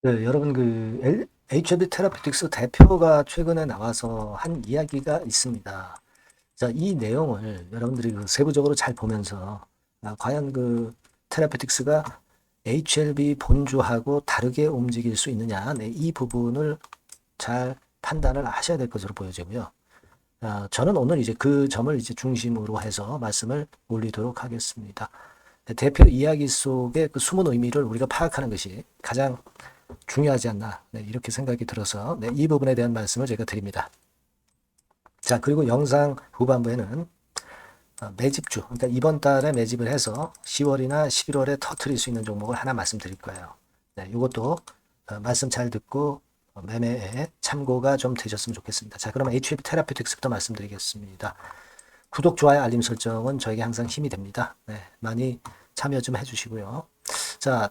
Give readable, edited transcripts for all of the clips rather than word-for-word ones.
네, 여러분 HIV 테라피틱스 대표가 최근에 나와서 한 이야기가 있습니다. 자, 이 내용을 여러분들이 세부적으로 잘 보면서 과연 테라피틱스가 HLB 본주하고 다르게 움직일 수 있느냐, 네, 이 부분을 잘 판단을 하셔야 될 것으로 보여지고요. 저는 오늘 이제 그 점을 이제 중심으로 해서 말씀을 올리도록 하겠습니다. 네, 대표 이야기 속의 그 숨은 의미를 우리가 파악하는 것이 가장 중요하지 않나, 네, 이렇게 생각이 들어서 네, 이 부분에 대한 말씀을 제가 드립니다. 자, 그리고 영상 후반부에는 매집주, 그러니까 이번 달에 매집을 해서 10월이나 11월에 터트릴 수 있는 종목을 하나 말씀드릴 거예요. 네, 이것도 말씀 잘 듣고 매매에 참고가 좀 되셨으면 좋겠습니다. 자, 그러면 HF 테라피틱스부터 말씀드리겠습니다. 구독, 좋아요, 알림 설정은 저에게 항상 힘이 됩니다. 네, 많이 참여 좀 해주시고요. 자,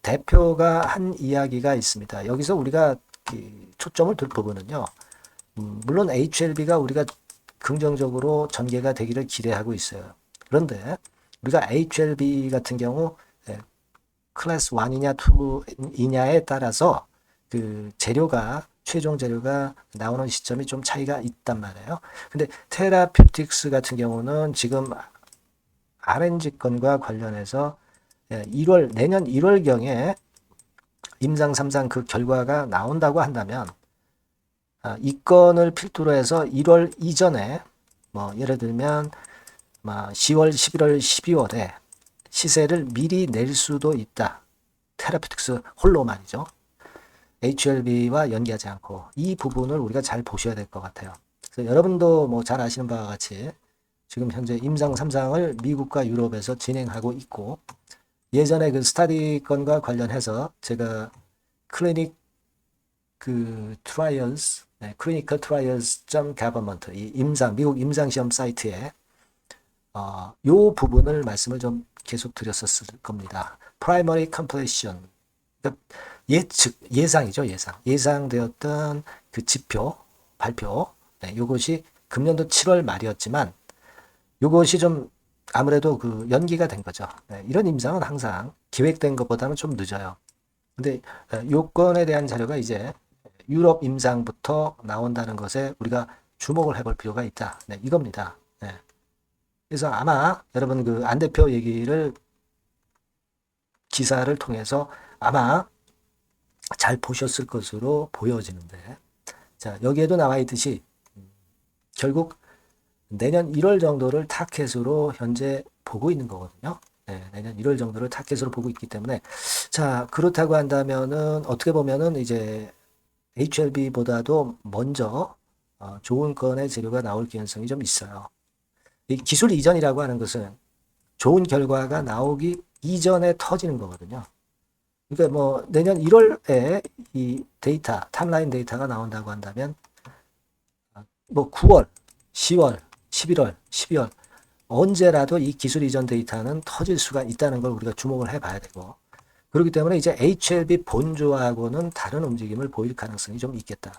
대표가 한 이야기가 있습니다. 여기서 우리가 초점을 둘 부분은요. 물론 HLB가 우리가 긍정적으로 전개가 되기를 기대하고 있어요. 그런데 우리가 HLB 같은 경우 클래스 1이냐 2이냐에 따라서 그 재료가 최종 재료가 나오는 시점이 좀 차이가 있단 말이에요. 근데 테라퓨틱스 같은 경우는 지금 RNG 건과 관련해서 1월 내년 1월경에 임상 3상 그 결과가 나온다고 한다면 이 건을 필두로 해서 1월 이전에 뭐 예를 들면 10월, 11월, 12월에 시세를 미리 낼 수도 있다. 테라피틱스 홀로 말이죠. HLB와 연계하지 않고 이 부분을 우리가 잘 보셔야 될 것 같아요. 그래서 여러분도 뭐 잘 아시는 바와 같이 지금 현재 임상 3상을 미국과 유럽에서 진행하고 있고 예전에 그 스타디 건과 관련해서 제가 클리닉 트라이얼스, 네, clinical trials government 이 미국 임상 시험 사이트에 요 부분을 말씀을 좀 계속 드렸었을 겁니다. primary completion, 그러니까 예상이죠, 예상되었던 그 지표 발표, 네, 이것이 금년도 7월 말이었지만 이것이 좀 아무래도 그 연기가 된 거죠. 네, 이런 임상은 항상 계획된 것보다는 좀 늦어요. 근데 요건에 대한 자료가 이제 유럽 임상부터 나온다는 것에 우리가 주목을 해볼 필요가 있다. 네, 이겁니다. 네. 그래서 아마 여러분 그 안 대표 얘기를 기사를 통해서 아마 잘 보셨을 것으로 보여지는데, 자, 여기에도 나와 있듯이 결국 내년 1월 정도를 타켓으로 현재 보고 있는 거거든요. 네, 내년 1월 정도를 타켓으로 보고 있기 때문에, 자, 그렇다고 한다면은 어떻게 보면은 이제 HLB보다도 먼저 좋은 건의 재료가 나올 가능성이 좀 있어요. 이 기술 이전이라고 하는 것은 좋은 결과가 나오기 이전에 터지는 거거든요. 그러니까 뭐 내년 1월에 이 데이터, 탑라인 데이터가 나온다고 한다면 뭐 9월, 10월, 11월, 12월 언제라도 이 기술 이전 데이터는 터질 수가 있다는 걸 우리가 주목을 해봐야 되고 그렇기 때문에 이제 HLB 본주하고는 다른 움직임을 보일 가능성이 좀 있겠다.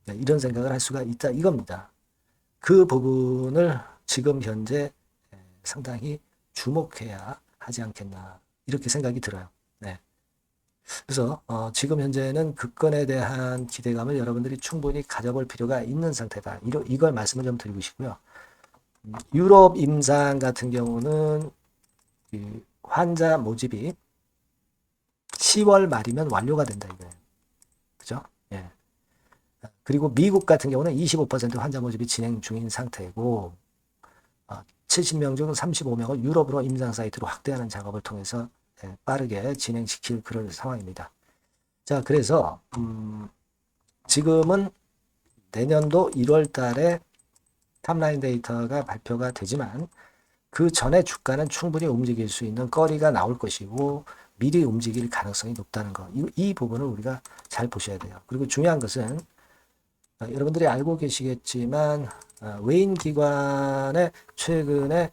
이런 생각을 할 수가 있다 이겁니다. 그 부분을 지금 현재 상당히 주목해야 하지 않겠나 이렇게 생각이 들어요. 네. 그래서 지금 현재는 그 건에 대한 기대감을 여러분들이 충분히 가져볼 필요가 있는 상태다. 이걸 말씀을 좀 드리고 싶고요. 유럽 임상 같은 경우는 환자 모집이 10월 말이면 완료가 된다 이거예요. 그죠? 예. 그리고 미국 같은 경우는 25% 환자 모집이 진행 중인 상태고 70명 중 35명을 유럽으로 임상 사이트로 확대하는 작업을 통해서 빠르게 진행시킬 그런 상황입니다. 자, 그래서 지금은 내년도 1월 달에 탑라인 데이터가 발표가 되지만 그 전에 주가는 충분히 움직일 수 있는 거리가 나올 것이고 미리 움직일 가능성이 높다는 거. 이 부분을 우리가 잘 보셔야 돼요. 그리고 중요한 것은 여러분들이 알고 계시겠지만 외인 기관의 최근에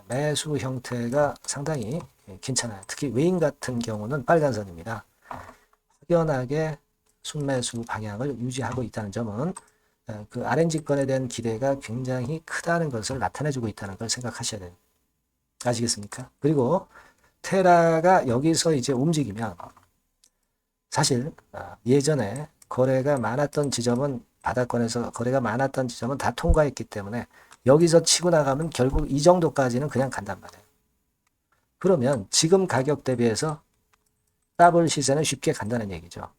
매수 형태가 상당히 괜찮아요. 특히 외인 같은 경우는 빨간 선입니다. 확연하게 순매수 방향을 유지하고 있다는 점은 그 RNG건에 대한 기대가 굉장히 크다는 것을 나타내주고 있다는 걸 생각하셔야 돼요. 아시겠습니까? 그리고 테라가 여기서 이제 움직이면 사실 예전에 거래가 많았던 지점은 바닥권에서 거래가 많았던 지점은 다 통과했기 때문에 여기서 치고 나가면 결국 이 정도까지는 그냥 간단 말이에요. 그러면 지금 가격 대비해서 더블 시세는 쉽게 간다는 얘기죠.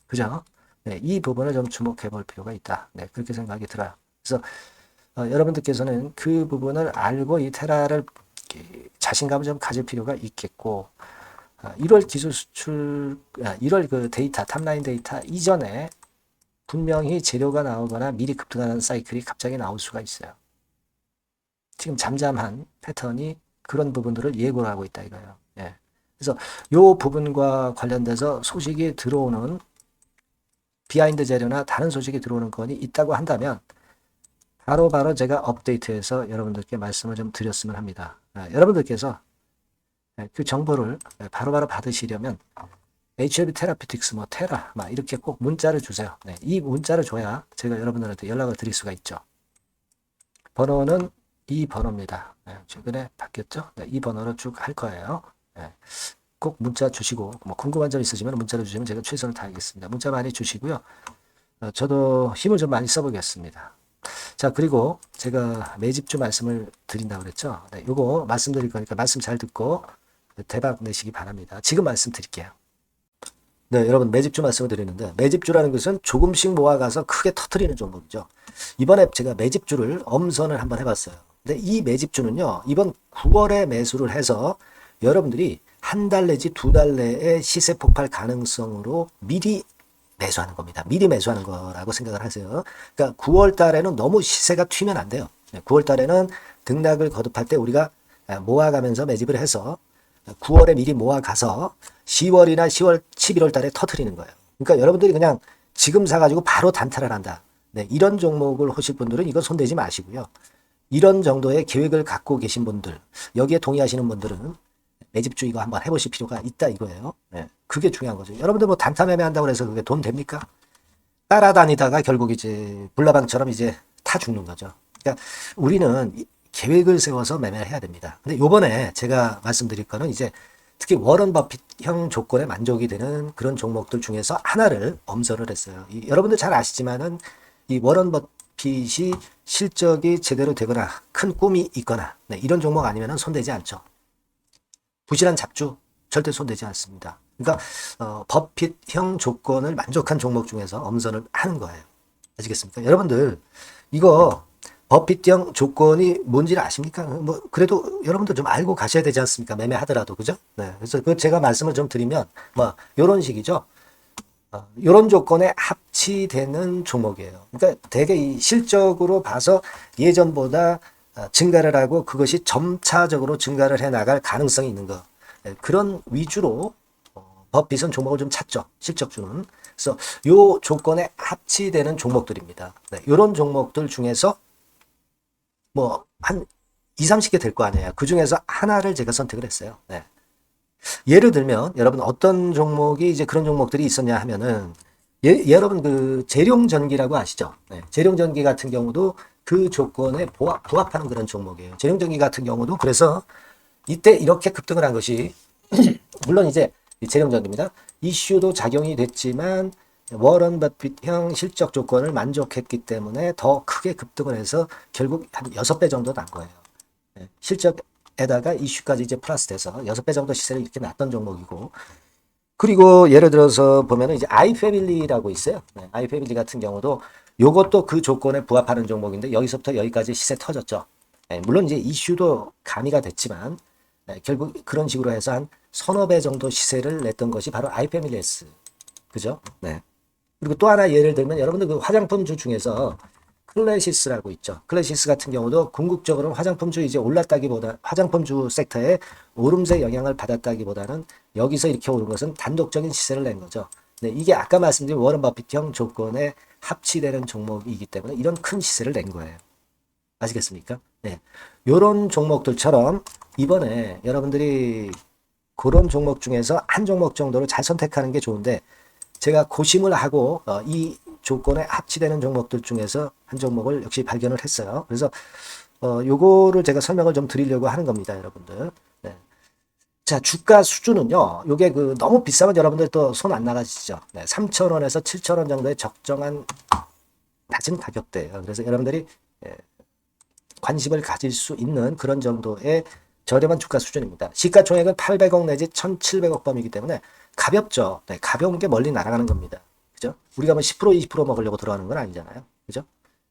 그죠? 네, 이 부분을 좀 주목해 볼 필요가 있다. 네, 그렇게 생각이 들어요. 그래서 여러분들께서는 그 부분을 알고 이 테라를 자신감을 좀 가질 필요가 있겠고 1월 기술 수출 1월 그 데이터 탑라인 데이터 이전에 분명히 재료가 나오거나 미리 급등하는 사이클이 갑자기 나올 수가 있어요. 지금 잠잠한 패턴이 그런 부분들을 예고를 하고 있다 이거예요. 예. 그래서 이 부분과 관련돼서 소식이 들어오는 비하인드 재료나 다른 소식이 들어오는 건이 있다고 한다면 바로 제가 업데이트해서 여러분들께 말씀을 좀 드렸으면 합니다. 여러분들께서 그 정보를 바로바로 받으시려면 HLB 테라피틱스 뭐 테라 막 이렇게 꼭 문자를 주세요. 네, 이 문자를 줘야 제가 여러분들한테 연락을 드릴 수가 있죠. 번호는 이 번호입니다. 네, 최근에 바뀌었죠? 네, 이 번호로 쭉 할 거예요. 네, 꼭 문자 주시고 뭐 궁금한 점 있으시면 문자를 주시면 제가 최선을 다하겠습니다. 문자 많이 주시고요. 저도 힘을 좀 많이 써보겠습니다. 자, 그리고 제가 매집주 말씀을 드린다고 그랬죠. 네, 요거 말씀드릴 거니까 말씀 잘 듣고 대박 내시기 바랍니다. 지금 말씀드릴게요. 네, 여러분 매집주 말씀을 드리는데 매집주라는 것은 조금씩 모아가서 크게 터트리는 종목이죠. 이번에 제가 매집주를 엄선을 한번 해봤어요. 근데 이 매집주는요, 이번 9월에 매수를 해서 여러분들이 한 달 내지 두 달 내에 시세 폭발 가능성으로 미리 매수하는 겁니다. 미리 매수하는 거라고 생각을 하세요. 그러니까 9월 달에는 너무 시세가 튀면 안 돼요. 9월 달에는 등락을 거듭할 때 우리가 모아가면서 매집을 해서 9월에 미리 모아가서 10월이나 10월, 11월 달에 터트리는 거예요. 그러니까 여러분들이 그냥 지금 사가지고 바로 단타를 한다. 네, 이런 종목을 하실 분들은 이거 손대지 마시고요. 이런 정도의 계획을 갖고 계신 분들, 여기에 동의하시는 분들은 매집주 이거 한번 해보실 필요가 있다 이거예요. 네, 그게 중요한 거죠. 여러분들 뭐 단타 매매한다고 해서 그게 돈 됩니까? 따라다니다가 결국 이제 불나방처럼 이제 타 죽는 거죠. 그러니까 우리는 계획을 세워서 매매를 해야 됩니다. 근데 요번에 제가 말씀드릴 거는 이제 특히 워런 버핏형 조건에 만족이 되는 그런 종목들 중에서 하나를 엄선을 했어요. 여러분들 잘 아시지만은 이 워런 버핏이 실적이 제대로 되거나 큰 꿈이 있거나 네, 이런 종목 아니면은 손대지 않죠. 부실한 잡주 절대 손대지 않습니다. 그러니까 버핏형 조건을 만족한 종목 중에서 엄선을 하는 거예요. 아시겠습니까? 여러분들 이거 버핏형 조건이 뭔지를 아십니까? 뭐 그래도 여러분들 좀 알고 가셔야 되지 않습니까? 매매하더라도 그죠? 네, 그래서 그 제가 말씀을 좀 드리면 뭐 이런 식이죠. 이런 조건에 합치되는 종목이에요. 그러니까 되게 이 실적으로 봐서 예전보다 증가를 하고 그것이 점차적으로 증가를 해 나갈 가능성이 있는 거. 그런 위주로 버핏은 종목을 좀 찾죠. 실적주는. 그래서 요 조건에 합치되는 종목들입니다. 네, 이런 종목들 중에서 뭐 한 2, 30개 될 거 아니에요. 그 중에서 하나를 제가 선택을 했어요. 네. 예를 들면 여러분 어떤 종목이 이제 그런 종목들이 있었냐 하면은 여러분 그 재룡전기라고 아시죠? 네, 재룡전기 같은 경우도 그 조건에 부합하는 그런 종목이에요. 재룡전기 같은 경우도 그래서 이때 이렇게 급등을 한 것이 물론 이제 재룡전기입니다. 이슈도 작용이 됐지만 워런 버핏형 실적 조건을 만족했기 때문에 더 크게 급등을 해서 결국 한 6배 정도 난 거예요. 네, 실적에다가 이슈까지 이제 플러스 돼서 6배 정도 시세를 이렇게 났던 종목이고 그리고 예를 들어서 보면은 이제 아이패밀리라고 있어요. 네, 아이패밀리 같은 경우도 요것도 그 조건에 부합하는 종목인데 여기서부터 여기까지 시세 터졌죠. 네, 물론 이제 이슈도 가미가 됐지만 네, 결국 그런 식으로 해서 한 서너 배 정도 시세를 냈던 것이 바로 아이패밀리스. 그죠? 네. 그리고 또 하나 예를 들면 여러분들 그 화장품주 중에서 클래시스라고 있죠. 클래시스 같은 경우도 궁극적으로는 화장품주 이제 올랐다기보다 화장품주 섹터에 오름세 영향을 받았다기보다는 여기서 이렇게 오른 것은 단독적인 시세를 낸 거죠. 네, 이게 아까 말씀드린 워런 버핏형 조건에 합치되는 종목이기 때문에 이런 큰 시세를 낸 거예요. 아시겠습니까? 네. 요런 종목들처럼 이번에 여러분들이 그런 종목 중에서 한 종목 정도를 잘 선택하는 게 좋은데 제가 고심을 하고 이 조건에 합치되는 종목들 중에서 한 종목을 역시 발견을 했어요. 그래서 요거를 제가 설명을 좀 드리려고 하는 겁니다, 여러분들. 네. 자, 주가 수준은요. 요게 그 너무 비싸면 여러분들 또 손 안 나가시죠. 네, 3,000원에서 7,000원 정도의 적정한 낮은 가격대예요. 그래서 여러분들이 관심을 가질 수 있는 그런 정도의 저렴한 주가 수준입니다. 시가총액은 800억 내지 1,700억 범이기 때문에 가볍죠. 네, 가벼운 게 멀리 날아가는 겁니다. 그죠? 우리가 뭐 10% 20% 먹으려고 들어가는 건 아니잖아요. 그죠?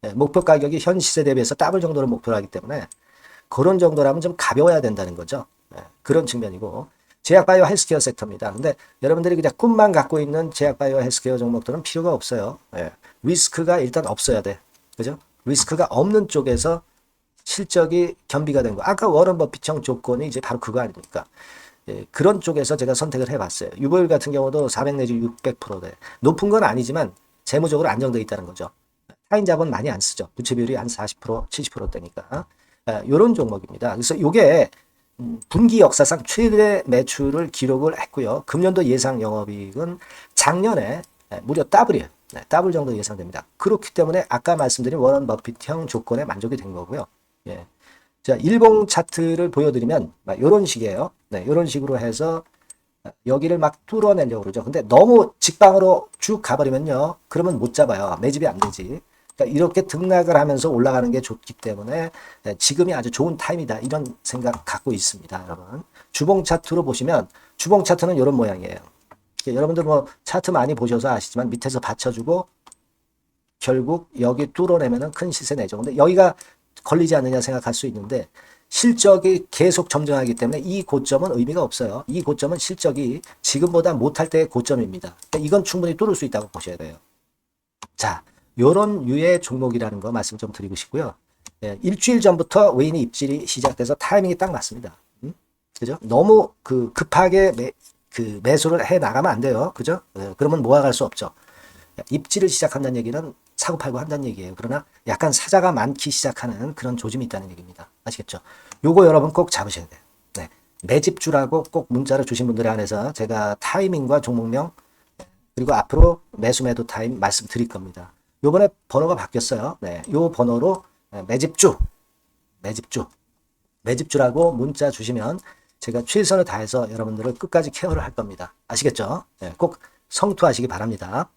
네, 목표 가격이 현 시세 대비해서 더블 정도를 목표로 하기 때문에 그런 정도라면 좀 가벼워야 된다는 거죠. 네, 그런 측면이고 제약바이오 헬스케어 섹터입니다. 근데 여러분들이 그냥 꿈만 갖고 있는 제약바이오 헬스케어 종목들은 필요가 없어요. 네, 리스크가 일단 없어야 돼. 그죠? 리스크가 없는 쪽에서 실적이 겸비가 된 거. 아까 워런 버핏형 조건이 이제 바로 그거 아닙니까? 예, 그런 쪽에서 제가 선택을 해봤어요. 유보율 같은 경우도 400 내지 600%대. 높은 건 아니지만 재무적으로 안정되어 있다는 거죠. 타인 자본 많이 안 쓰죠. 부채 비율이 한 40%, 70%대니까. 이런 종목입니다. 그래서 이게 분기 역사상 최대 매출을 기록을 했고요. 금년도 예상 영업이익은 작년에 무려 더블이에요. 네, 더블 정도 예상됩니다. 그렇기 때문에 아까 말씀드린 워런 버핏형 조건에 만족이 된 거고요. 예. 자, 일봉 차트를 보여드리면 이런 식이에요. 네, 이런 식으로 해서 여기를 막 뚫어내려고 그러죠. 근데 너무 직방으로 쭉 가버리면요. 그러면 못 잡아요. 매집이 안 되지. 그러니까 이렇게 등락을 하면서 올라가는 게 좋기 때문에 지금이 아주 좋은 타임이다. 이런 생각 갖고 있습니다. 여러분. 주봉 차트로 보시면 주봉 차트는 이런 모양이에요. 여러분들 뭐 차트 많이 보셔서 아시지만 밑에서 받쳐주고 결국 여기 뚫어내면은 큰 시세 내죠. 근데 여기가 걸리지 않느냐 생각할 수 있는데 실적이 계속 점증하기 때문에 이 고점은 의미가 없어요. 이 고점은 실적이 지금보다 못할 때의 고점입니다. 그러니까 이건 충분히 뚫을 수 있다고 보셔야 돼요. 자, 요런 유의 종목이라는 거 말씀 좀 드리고 싶고요. 예, 일주일 전부터 외인이 입질이 시작돼서 타이밍이 딱 맞습니다. 그죠? 너무 급하게 매수를 해 나가면 안 돼요. 그죠? 예, 그러면 모아갈 수 없죠. 입지를 시작한다는 얘기는 사고 팔고 한다는 얘기예요. 그러나 약간 사자가 많기 시작하는 그런 조짐이 있다는 얘기입니다. 아시겠죠? 요거 여러분 꼭 잡으셔야 돼요. 네. 매집주라고 꼭 문자를 주신 분들에 한해서 제가 타이밍과 종목명 그리고 앞으로 매수 매도 타임 말씀드릴 겁니다. 요번에 번호가 바뀌었어요. 네. 요 번호로 매집주라고 문자 주시면 제가 최선을 다해서 여러분들을 끝까지 케어를 할 겁니다. 아시겠죠? 네. 꼭 성투하시기 바랍니다.